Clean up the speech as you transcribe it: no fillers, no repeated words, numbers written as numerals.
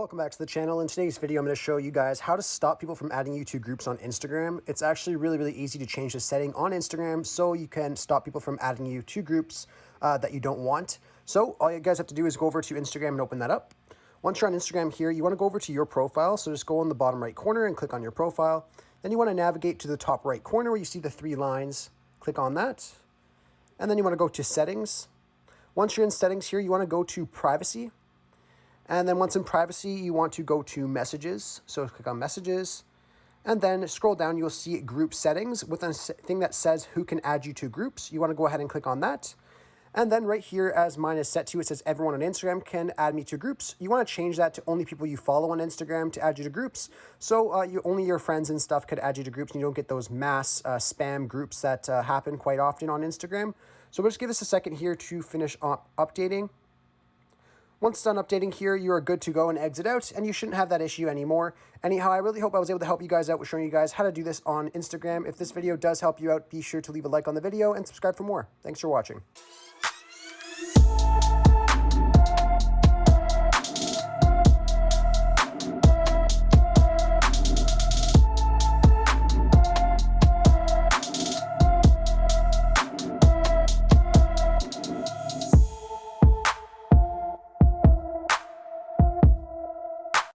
Welcome back to the channel. In today's video, I'm going to show you guys how to stop people from adding you to groups on Instagram. It's actually really easy to change the setting on Instagram so you can stop people from adding you to groups that you don't want. So all you guys have to do is go over to Instagram and open that up. Once you're on Instagram here, you want to go over to your profile. So just go in the bottom right corner and click on your profile. Then you want to navigate to the top right corner where you see the three lines. Click on that. And then you want to go to settings. Once you're in settings here, you want to go to privacy. And then once in privacy, you want to go to messages. So click on messages and then scroll down. You'll see group settings with a thing that says who can add you to groups. You want to go ahead and click on that. And then right here, as mine is set to, it says everyone on Instagram can add me to groups. You want to change that to only people you follow on Instagram to add you to groups. So only your friends and stuff could add you to groups and you don't get those mass spam groups that happen quite often on Instagram. So we'll just give this a second here to finish updating. Once done updating here, you are good to go and exit out, and you shouldn't have that issue anymore. Anyhow, I really hope I was able to help you guys out with showing you guys how to do this on Instagram. If this video does help you out, be sure to leave a like on the video and subscribe for more. Thanks for watching.